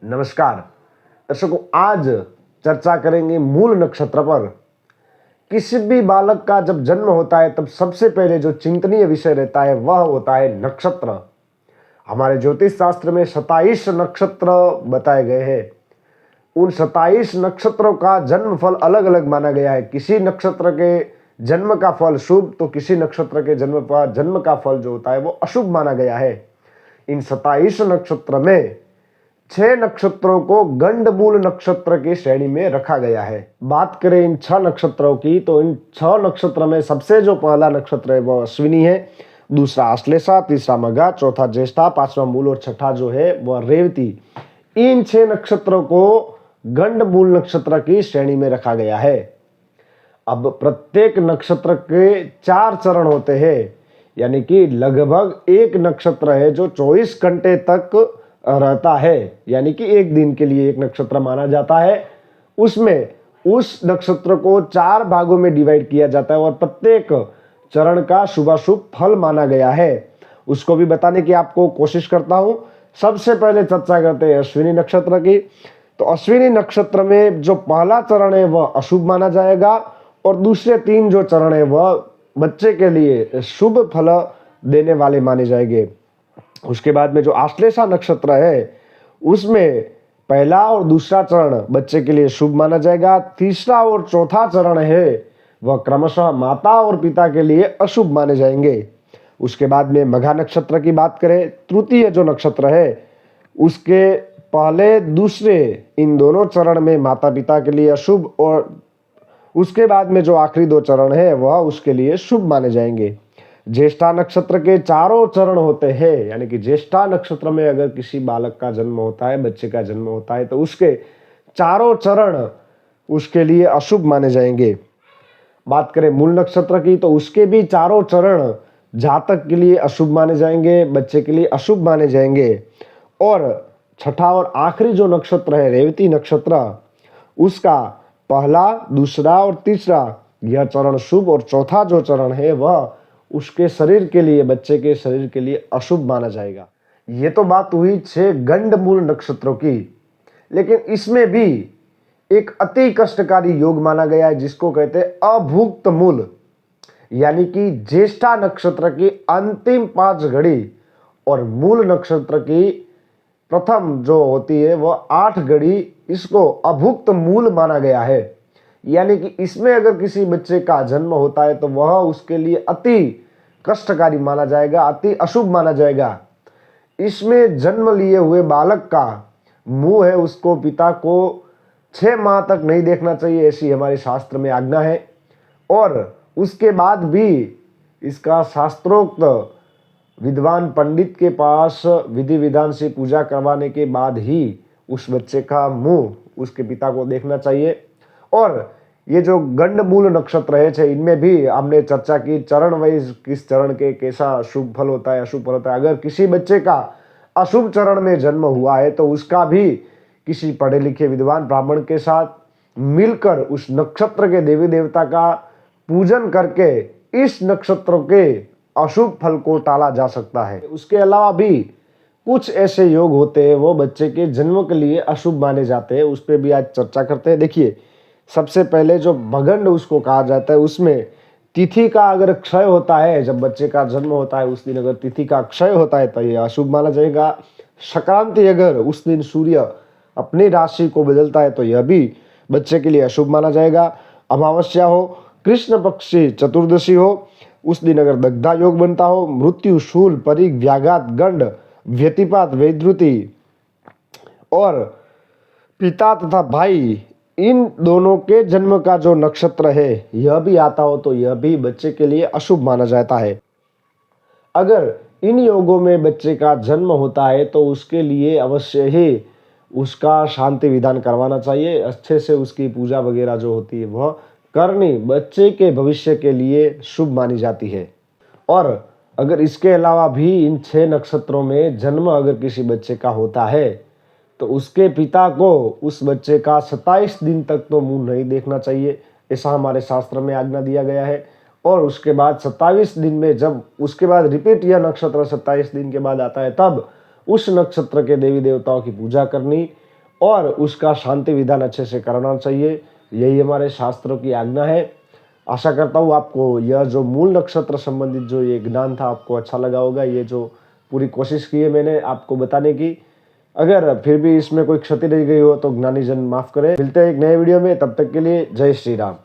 नमस्कार दर्शकों, आज चर्चा करेंगे मूल नक्षत्र पर। किसी भी बालक का जब जन्म होता है तब सबसे पहले जो चिंतनीय विषय रहता है वह होता है नक्षत्र। हमारे ज्योतिष शास्त्र में 27 नक्षत्र बताए गए हैं। उन 27 नक्षत्रों का जन्म फल अलग अलग माना गया है। किसी नक्षत्र के जन्म का फल शुभ तो किसी नक्षत्र के जन्म का फल जो होता है वो अशुभ माना गया है। इन 27 नक्षत्र में 6 नक्षत्रों को गंडमूल नक्षत्र की श्रेणी में रखा गया है। बात करें इन 6 नक्षत्रों की तो इन 6 नक्षत्र में सबसे जो पहला नक्षत्र है वह अश्विनी है, दूसरा आश्लेषा, तीसरा मघा, चौथा ज्येष्ठा, पांचवा मूल और छठा जो है वह रेवती। इन 6 नक्षत्रों को गंडमूल नक्षत्र की श्रेणी में रखा गया है। अब प्रत्येक नक्षत्र के 4 चरण होते हैं, यानी कि लगभग एक नक्षत्र है जो 24 घंटे तक रहता है, यानी कि एक दिन के लिए एक नक्षत्र माना जाता है। उसमें उस नक्षत्र को 4 भागों में डिवाइड किया जाता है और प्रत्येक चरण का शुभाशुभ फल माना गया है। उसको भी बताने की आपको कोशिश करता हूं। सबसे पहले चर्चा करते हैं अश्विनी नक्षत्र की। तो अश्विनी नक्षत्र में जो पहला चरण है वह अशुभ माना जाएगा और दूसरे 3 जो चरण है वह बच्चे के लिए शुभ फल देने वाले माने जाएंगे। उसके बाद में जो आश्लेषा नक्षत्र है उसमें पहला और दूसरा चरण बच्चे के लिए शुभ माना जाएगा। तीसरा और चौथा चरण है वह क्रमशः माता और पिता के लिए अशुभ माने जाएंगे। उसके बाद में मघा नक्षत्र की बात करें, तृतीय जो नक्षत्र है उसके पहले दूसरे इन दोनों चरण में माता पिता के लिए अशुभ और उसके बाद में जो आखिरी 2 चरण है वह उसके लिए शुभ माने जाएंगे। ज्येष्ठा नक्षत्र के 4 चरण होते हैं, यानी कि ज्येष्ठा नक्षत्र में अगर किसी बालक का जन्म होता है, बच्चे का जन्म होता है तो उसके 4 चरण उसके लिए अशुभ माने जाएंगे। बात करें मूल नक्षत्र की तो उसके भी 4 चरण जातक के लिए अशुभ माने जाएंगे, बच्चे के लिए अशुभ माने जाएंगे। और छठा और आखिरी जो नक्षत्र है रेवती नक्षत्र, उसका पहला, दूसरा और तीसरा यह चरण शुभ और चौथा जो चरण है वह उसके शरीर के लिए, बच्चे के शरीर के लिए अशुभ माना जाएगा। ये तो बात हुई 6 गंडमूल नक्षत्रों की, लेकिन इसमें भी एक अति कष्टकारी योग माना गया है जिसको कहते हैं अभुक्त मूल, यानी कि ज्येष्ठा नक्षत्र की अंतिम 5 घड़ी और मूल नक्षत्र की प्रथम जो होती है वह 8 घड़ी, इसको अभुक्त मूल माना गया है। यानी कि इसमें अगर किसी बच्चे का जन्म होता है तो वह उसके लिए अति कष्टकारी माना जाएगा, अति अशुभ माना जाएगा। इसमें जन्म लिए हुए बालक का मुंह है उसको पिता को 6 माह तक नहीं देखना चाहिए, ऐसी हमारे शास्त्र में आज्ञा है। और उसके बाद भी इसका शास्त्रोक्त विद्वान पंडित के पास विधि विधान से पूजा करवाने के बाद ही उस बच्चे का मुंह उसके पिता को देखना चाहिए। और ये जो गंडमूल नक्षत्र है इनमें भी हमने चर्चा की चरण वाइज किस चरण के कैसा शुभ फल होता है, अशुभ फल होता है। अगर किसी बच्चे का अशुभ चरण में जन्म हुआ है तो उसका भी किसी पढ़े लिखे विद्वान ब्राह्मण के साथ मिलकर उस नक्षत्र के देवी देवता का पूजन करके इस नक्षत्र के अशुभ फल को टाला जा सकता है। उसके अलावा भी कुछ ऐसे योग होते हैं वो बच्चे के जन्म के लिए अशुभ माने जाते हैं, उस पर भी आज चर्चा करते हैं। देखिए, सबसे पहले जो भगंड उसको कहा जाता है उसमें तिथि का अगर क्षय होता है, जब बच्चे का जन्म होता है उस दिन अगर तिथि का क्षय होता है तो यह अशुभ माना जाएगा। संक्रांति अगर उस दिन सूर्य अपनी राशि को बदलता है तो यह भी बच्चे के लिए अशुभ माना जाएगा। अमावस्या हो, कृष्ण पक्ष की चतुर्दशी हो, उस दिन अगर दग्धा योग बनता हो, मृत्यु, शूल, परिघ, व्याघात, गंड, व्यतिपात, वैद्युति और पिता तथा भाई इन दोनों के जन्म का जो नक्षत्र है यह भी आता हो तो यह भी बच्चे के लिए अशुभ माना जाता है। अगर इन योगों में बच्चे का जन्म होता है तो उसके लिए अवश्य ही उसका शांति विधान करवाना चाहिए, अच्छे से उसकी पूजा वगैरह जो होती है वह करनी बच्चे के भविष्य के लिए शुभ मानी जाती है। और अगर इसके अलावा भी इन 6 नक्षत्रों में जन्म अगर किसी बच्चे का होता है तो उसके पिता को उस बच्चे का 27 दिन तक तो मुंह नहीं देखना चाहिए, ऐसा हमारे शास्त्र में आज्ञा दिया गया है। और उसके बाद 27 दिन में जब उसके बाद रिपीट यह नक्षत्र 27 दिन के बाद आता है तब उस नक्षत्र के देवी देवताओं की पूजा करनी, और उसका शांति विधान अच्छे से करना चाहिए। यही हमारे शास्त्रों की आज्ञा है। आशा करता हूँ आपको यह जो मूल नक्षत्र संबंधित जो ये ज्ञान था आपको अच्छा लगा होगा। ये जो पूरी कोशिश की है मैंने आपको बताने की, अगर फिर भी इसमें कोई क्षति रह गई हो तो ज्ञानीजन माफ करें। मिलते हैं एक नए वीडियो में, तब तक के लिए जय श्री राम।